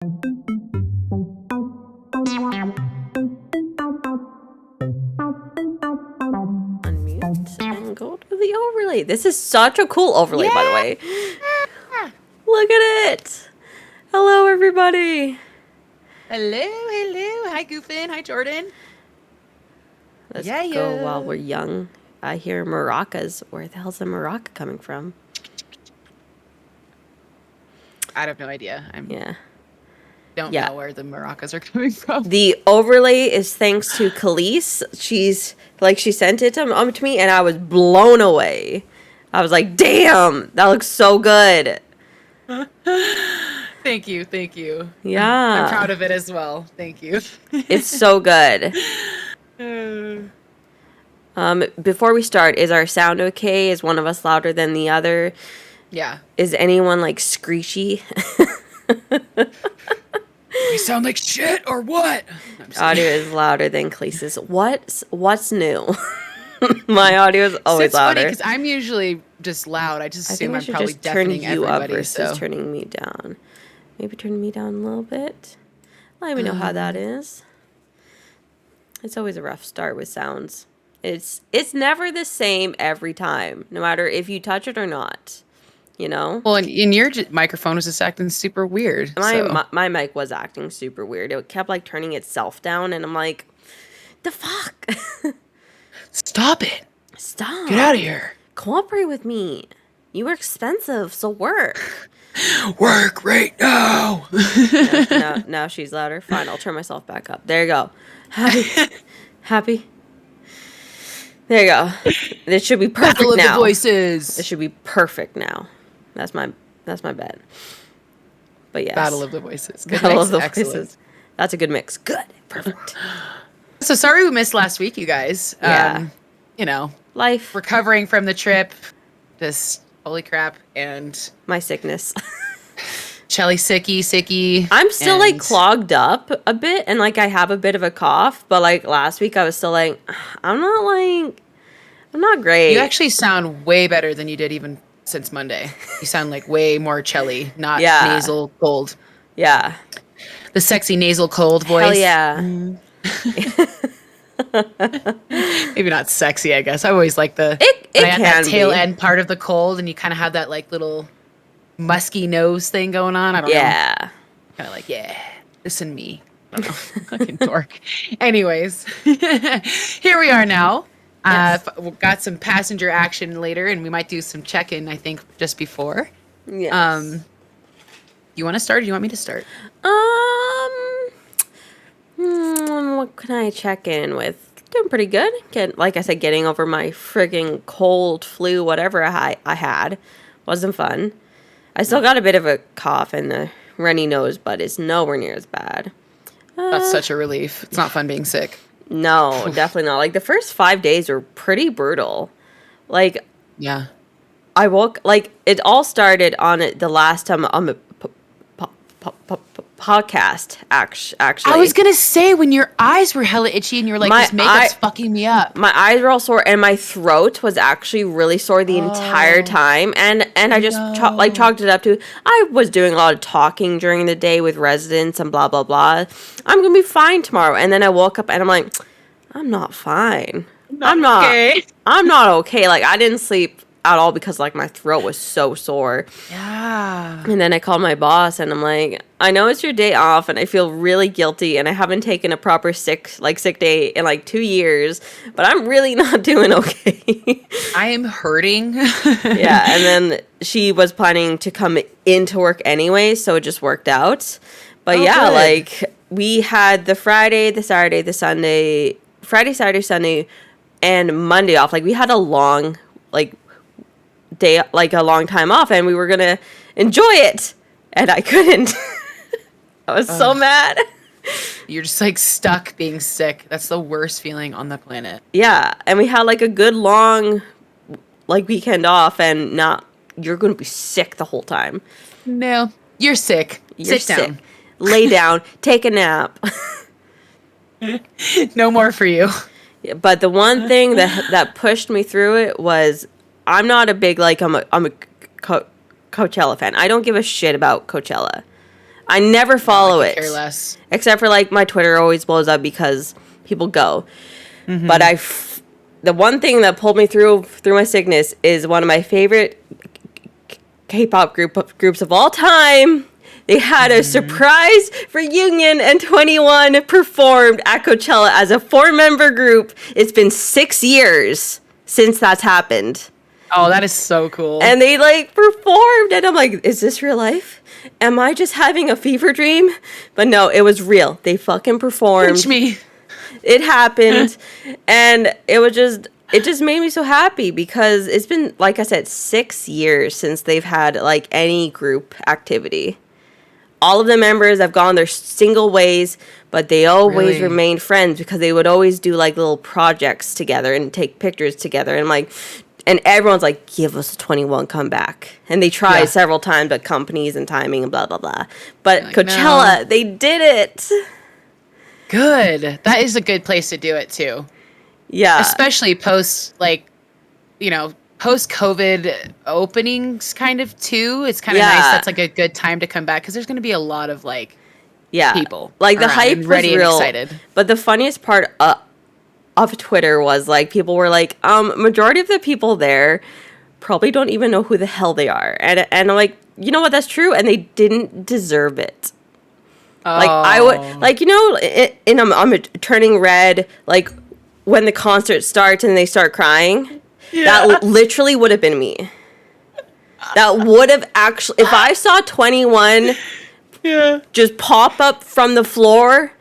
Unmute and go to the overlay. This is such a cool overlay, by the way. Look at it. Hello, everybody. Hello. Hi, Goofin. Hi, Jordan. Let's go while we're young. I hear maracas. Where the hell's the maraca coming from? I have no idea. Yeah. Don't know where the maracas are coming from. The overlay is thanks to Khalees. She sent it to me, and I was blown away. I was like, damn, that looks so good. Thank you. Yeah. I'm proud of it as well. Thank you. It's so good. Before we start, is our sound okay? Is one of us louder than the other? Yeah. Is anyone like screechy? We sound like shit or what? Audio is louder than Khalees's. What's new? My audio is always louder. Because I'm usually just loud. I just assume I'm probably just turn deafening you up everybody. versus turning me down. Maybe turn me down a little bit. Let me know how that is. It's always a rough start with sounds. It's never the same every time, no matter if you touch it or not. You know? Well, and your microphone was just acting super weird. My mic was acting super weird. It kept like turning itself down, and I'm like, the fuck? Stop it. Stop. Get out of here. Cooperate with me. You were expensive, so work. Work right now. Now she's louder. Fine, I'll turn myself back up. There you go. Happy. There you go. This should be perfect Battle now. of the voices. This should be perfect now. That's my bet. But yes. Battle of the voices. Good Battle mix. of the Excellent. voices. That's a good mix. Good. Perfect. So sorry we missed last week, you guys. Yeah. Life. Recovering from the trip. Just holy crap. And my sickness. Shelly sicky. I'm still like clogged up a bit, and like I have a bit of a cough, but like last week I was still like, I'm not great. You actually sound way better than you did even since Monday. You sound like way more Shelly, not nasal cold. Yeah. The sexy nasal cold voice. Hell yeah. Maybe not sexy, I guess. I always like that tail end part of the cold, and you kind of have that like little musky nose thing going on. I don't know. Yeah. Kind of like, listen to me. I don't know. Fucking dork. Anyways, here we are now. Yes. We've got some passenger action later, and we might do some check-in, I think, just before. Yes. You want to start, or do you want me to start? What can I check in with? Doing pretty good. Like I said, getting over my frigging cold, flu, whatever I had. Wasn't fun. I still got a bit of a cough and a runny nose, but it's nowhere near as bad. That's such a relief. It's not fun being sick. No, definitely not. Like, the first 5 days were pretty brutal. Like, yeah. I woke, like, it all started on the last time on the podcast, actually. I was going to say, when your eyes were hella itchy and you were like, this makeup's fucking me up. My eyes were all sore, and my throat was actually really sore the entire time. And I just chalked it up to, I was doing a lot of talking during the day with residents and blah, blah, blah. I'm going to be fine tomorrow. And then I woke up and I'm like, I'm not fine. I'm not okay. Like, I didn't sleep at all because like my throat was so sore. Yeah. And then I called my boss and I'm like, I know it's your day off and I feel really guilty and I haven't taken a proper sick day in like 2 years, but I'm really not doing okay. I am hurting. Yeah. And then she was planning to come into work anyway, so it just worked out. But good. Like we had the Friday, Saturday, Sunday, and Monday off. Like we had a long day, like a long time off, and we were gonna enjoy it, and I couldn't. I was so mad. You're just like stuck being sick. That's the worst feeling on the planet. Yeah, and we had like a good long like weekend off, and you're gonna be sick the whole time. No, you're sick. Sit down. Lay down, take a nap. No more for you. Yeah, but the one thing that pushed me through it was I'm not a big I'm a Coachella fan. I don't give a shit about Coachella. I never follow it. Care less. Except for like my Twitter always blows up because people go. Mm-hmm. But the one thing that pulled me through my sickness is one of my favorite K-pop groups of all time. They had a surprise reunion, and 21 performed at Coachella as a 4-member group. It's been 6 years since that's happened. Oh, that is so cool. And they like performed, and I'm like, is this real life? Am I just having a fever dream? But no, it was real. They fucking performed. Pinch me. It happened. And it just made me so happy because it's been, like I said, 6 years since they've had like any group activity. All of the members have gone their single ways, but they always remained friends because they would always do like little projects together and take pictures together. And like, and everyone's like, give us a 21 comeback. And they tried several times, but companies and timing and blah, blah, blah. But like, Coachella, they did it. Good. That is a good place to do it too. Yeah. Especially post post-COVID openings kind of too. It's kind of nice. That's like a good time to come back because there's going to be a lot of like people. Like the hype was real. Excited. But the funniest part of Twitter was like people were like, majority of the people there probably don't even know who the hell they are. And I'm like, you know what, that's true. And they didn't deserve it. Oh. Like I would like, you know, I'm turning red, like when the concert starts and they start crying. Yeah. That literally would have been me. That would have actually, if I saw 21 just pop up from the floor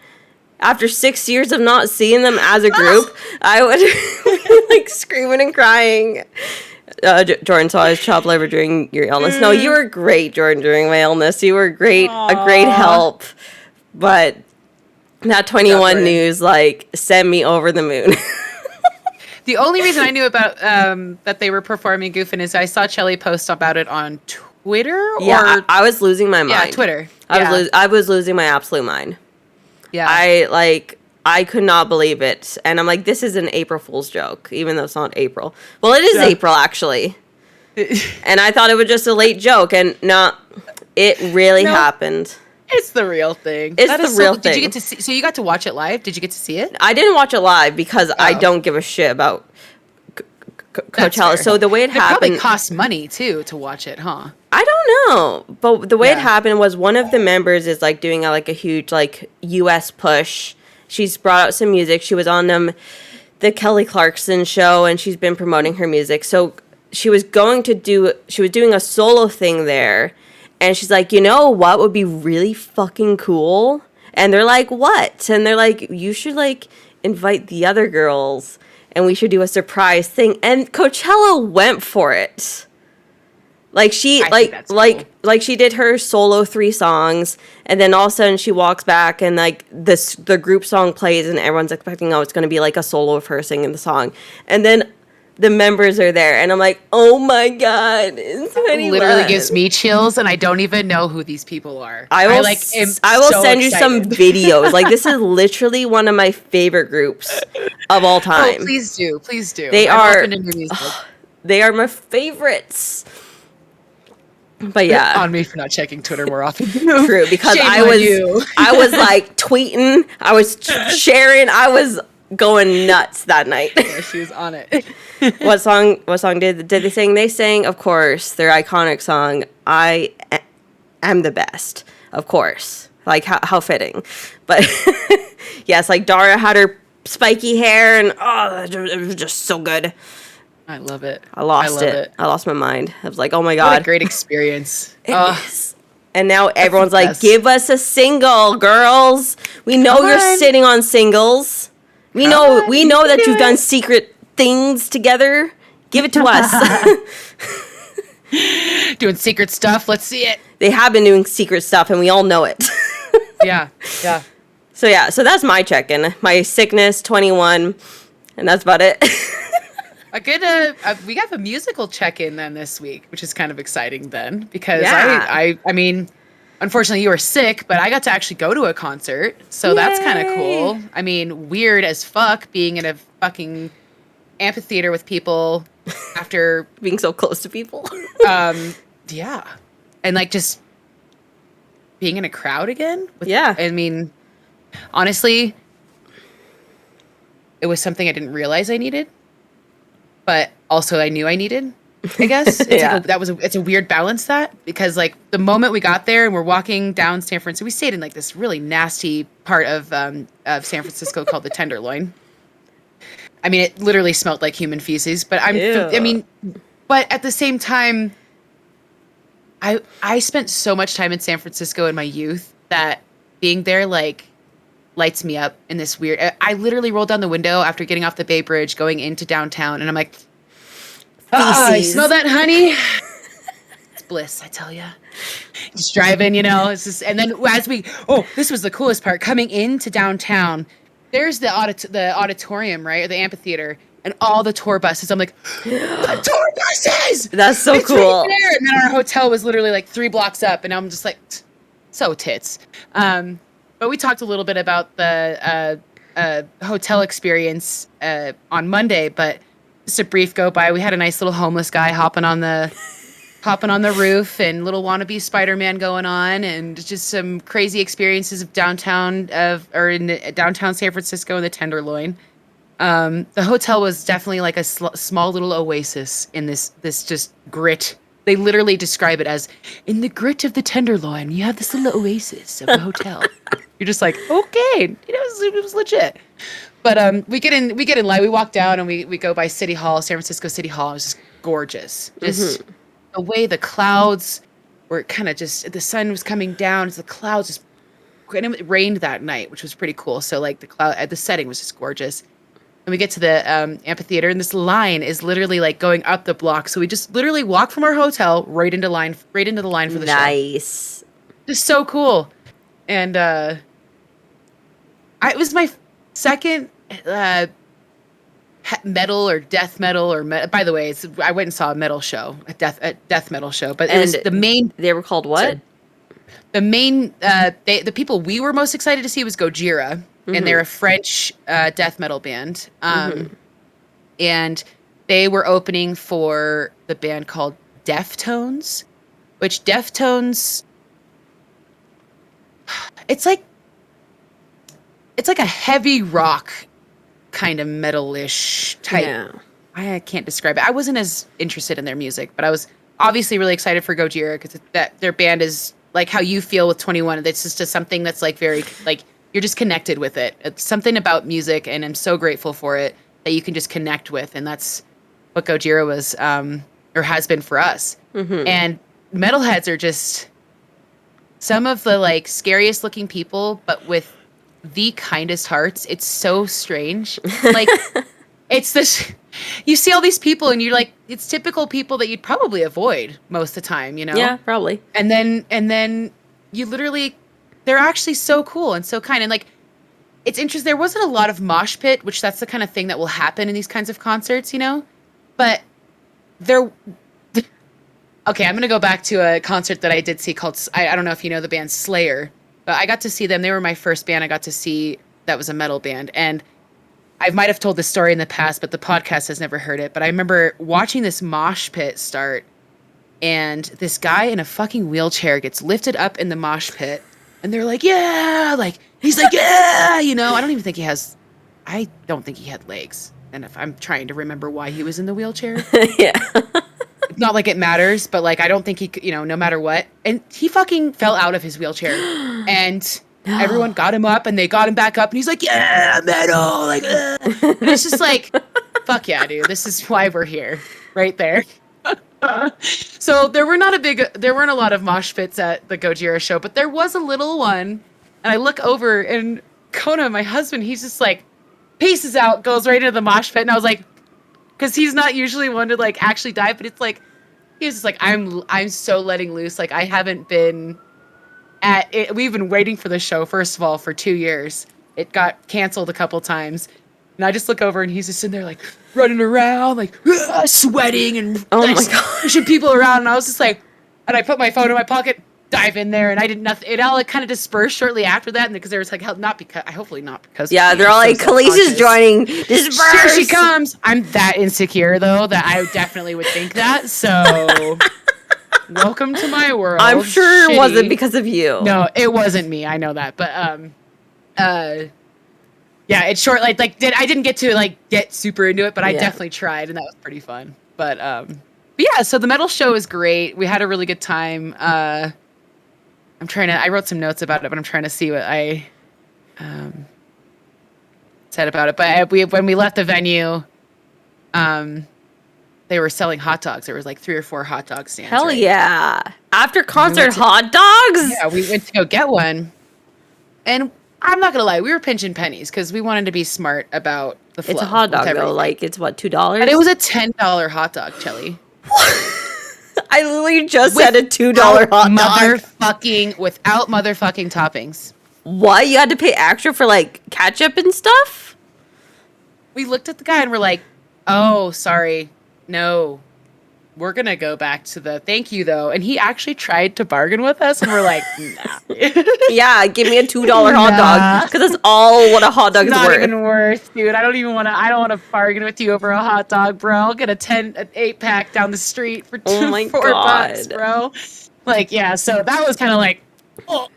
after 6 years of not seeing them as a group, I would like screaming and crying. Jordan saw his chopped liver during your illness. No, you were great, Jordan, during my illness. You were great, a great help. But that 21 news like sent me over the moon. The only reason I knew about that they were performing Goofin' is I saw Chelly post about it on Twitter. Yeah, I was losing my mind. Yeah, Twitter. I was losing my absolute mind. Yeah. I could not believe it. And I'm like, this is an April Fool's joke, even though it's not April. Well, it is April, actually. And I thought it was just a late joke, and it really happened. It's the real thing. It's the real thing. Did you get to see? So you got to watch it live? Did you get to see it? I didn't watch it live because I don't give a shit about Coachella. So the way it happened, probably costs money too to watch it, huh? I don't know, but the way it happened was one of the members is like doing a huge like U.S. push. She's brought out some music. She was on the Kelly Clarkson show, and she's been promoting her music. So she was doing a solo thing there. And she's like, you know what would be really fucking cool? And they're like, what? And they're like, you should like invite the other girls and we should do a surprise thing. And Coachella went for it. Like she she did her solo 3 songs, and then all of a sudden she walks back and like the group song plays and everyone's expecting, it's gonna be like a solo of her singing the song. And then the members are there, and I'm like, oh my god, it's 21. Literally gives me chills, and I don't even know who these people are. I will send you some videos. Like, this is literally one of my favorite groups of all time. Oh, please do. They are my favorites. But yeah, on me for not checking Twitter more often. True, because I was like tweeting, I was sharing, I was going nuts that night. Yeah, she was on it. What song did they sing? They sang, of course, their iconic song, I Am the Best. Of course. Like, how fitting. But, yes, like, Dara had her spiky hair, and, it was just so good. I love it. I lost it. I lost my mind. I was like, oh my god. What a great experience. It is. And now everyone's like, give us a single, girls. We know you're sitting on singles. We know that you've done secret things together. Give it to us. Doing secret stuff. Let's see it. They have been doing secret stuff, and we all know it. Yeah. So that's my check-in. My sickness, 21, and that's about it. We got the musical check-in then this week, which is kind of exciting then, because I mean, unfortunately you were sick, but I got to actually go to a concert, so that's kind of cool. I mean, weird as fuck being in a fucking amphitheater with people after being so close to people. Yeah, and like just being in a crowd again. Yeah. I mean, honestly, it was something I didn't realize I needed, but also I knew I needed, I guess. It's Yeah. like it's a weird balance, that, because like the moment we got there and we're walking down San Francisco, we stayed in like this really nasty part of San Francisco called the Tenderloin. I mean, it literally smelled like human feces, but but at the same time, I spent so much time in San Francisco in my youth that being there like lights me up in this weird. I literally rolled down the window after getting off the Bay Bridge, going into downtown, and I'm like, you smell that, honey? It's bliss, I tell you. Just driving, it's just, and then this was the coolest part. Coming into downtown, there's the auditorium, right, or the amphitheater, and all the tour buses. I'm like, the tour buses! That's so cool. Right there. And then our hotel was literally like 3 blocks up, and I'm just like, so tits. But we talked a little bit about the hotel experience on Monday, but just a brief go by. We had a nice little homeless guy hopping on the roof, and little wannabe Spider-Man going on, and just some crazy experiences of downtown San Francisco in the Tenderloin. The hotel was definitely like a small little oasis in this just grit. They literally describe it as, in the grit of the Tenderloin, you have this little oasis of a hotel. You're just like, okay, it was legit. But we get in line, we walk down, and we go by City Hall, San Francisco City Hall. It was just gorgeous. Just the way the clouds were kind of just, the sun was coming down, so the clouds just, and it rained that night, which was pretty cool. So like the setting was just gorgeous. And we get to the amphitheater, and this line is literally like going up the block. So we just literally walk from our hotel right into the line for the show. Nice. Just so cool. And it was my second metal or death metal by the way, I went and saw a metal show, a death metal show, but it was the main. They were called what? The main the people we were most excited to see was Gojira. And they're a French death metal band. And they were opening for the band called Deftones, which Deftones, it's like a heavy rock kind of metal-ish type. Yeah. I can't describe it. I wasn't as interested in their music, but I was obviously really excited for Gojira because their band is like how you feel with 21. It's just something that's like very like, you're just connected with it. It's something about music, and I'm so grateful for it that you can just connect with, and that's what Gojira was, or has been for us. And metalheads are just some of the like scariest looking people, but with the kindest hearts. It's so strange. Like, it's this. You see all these people, and you're like, it's typical people that you'd probably avoid most of the time, Yeah, probably. And then you literally. They're actually so cool and so kind. And like, it's interesting. There wasn't a lot of mosh pit, which that's the kind of thing that will happen in these kinds of concerts, but okay, I'm going to go back to a concert that I did see called, I don't know if you know the band Slayer, but I got to see them. They were my first band I got to see that was a metal band. And I might have told this story in the past, but the podcast has never heard it. But I remember watching this mosh pit start, and this guy in a fucking wheelchair gets lifted up in the mosh pit. And they're like, yeah, like, he's like, yeah, I don't think he had legs. And if I'm trying to remember why he was in the wheelchair. Yeah. It's not like it matters, but like, I don't think he, no matter what. And he fucking fell out of his wheelchair, and everyone got him up, and they got him back up, and he's like, yeah, metal, like, and it's just like, fuck yeah, dude, this is why we're here, right there. So there weren't a lot of mosh pits at the Gojira show, but there was a little one. And I look over, and Kona, my husband, he's just like, paces out, goes right into the mosh pit. And I was like, because he's not usually one to like actually dive, but it's like, he was just like, I'm so letting loose. Like, I haven't been at it. We've been waiting for the show, first of all, for 2 years. It got canceled a couple times. And I just look over, and he's just sitting there like running around, like sweating and pushing people around. And I was just like, and I put my phone in my pocket, dive in there, and I did nothing. It all like kind of dispersed shortly after that, and because there was like hopefully not because they're all like, Khalees is joining. Disperse. Here she comes. I'm that insecure though that I definitely would think that. So Welcome to my world. I'm sure it wasn't because of you. No, it wasn't me. I know that. But yeah, it's short. I didn't get to get super into it, but I definitely tried, and that was pretty fun. But yeah, so the metal show is great. We had a really good time. I wrote some notes about it, but I'm trying to see what I said about it. But when we left the venue, they were selling hot dogs. There was 3 or 4 hot dog stands. Hell yeah. After concert hot dogs? Yeah, we went to go get one. And I'm not going to lie, we were pinching pennies because we wanted to be smart about the flow. It's a hot dog, though. It's what, $2? And it was a $10 hot dog, Chelly. I literally just said a $2 hot dog. Without motherfucking toppings. What? You had to pay extra for, ketchup and stuff? We looked at the guy and we're like, oh, sorry. No, we're going to go back to the thank you, though. And he actually tried to bargain with us, and we're like, nah. Yeah, give me a $2 hot dog, because that's all what a hot dog is worth. Not even worth, dude. I don't want to bargain with you over a hot dog, bro. I'll get an 8-pack down the street for $4, bro. Yeah, so that was kind of oh.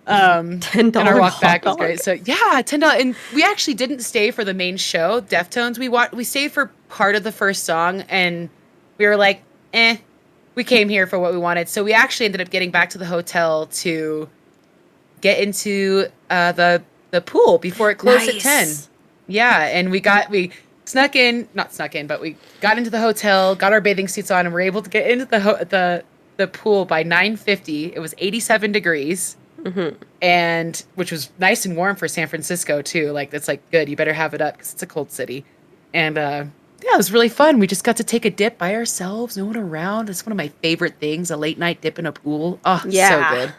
$10 and our walk back was great. So yeah, $10. And we actually didn't stay for the main show, Deftones. We stayed for part of the first song, and we were like, we came here for what we wanted. So we actually ended up getting back to the hotel to get into the pool before it closed at 10. Yeah, and we not snuck in, but we got into the hotel, got our bathing suits on, and were able to get into the pool by 9:50. It was 87 degrees. Mm-hmm. And which was nice and warm for San Francisco too. That's good. You better have it up because it's a cold city. And yeah, it was really fun. We just got to take a dip by ourselves, no one around. It's one of my favorite things, a late night dip in a pool. Oh, yeah. So good.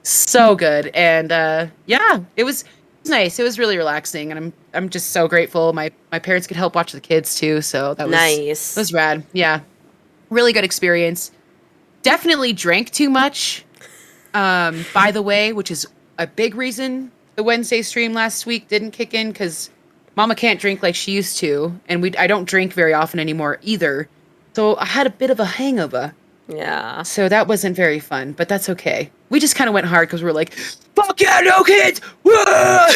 So good. And yeah, it was nice. It was really relaxing, and I'm just so grateful. My parents could help watch the kids too, so that was nice. That was rad. Yeah. Really good experience. Definitely drank too much. By the way, which is a big reason the Wednesday stream last week didn't kick in, because Mama can't drink like she used to, and I don't drink very often anymore either. So I had a bit of a hangover. Yeah. So that wasn't very fun, but that's okay. We just kind of went hard because we were like, fuck yeah, no kids! Whoa!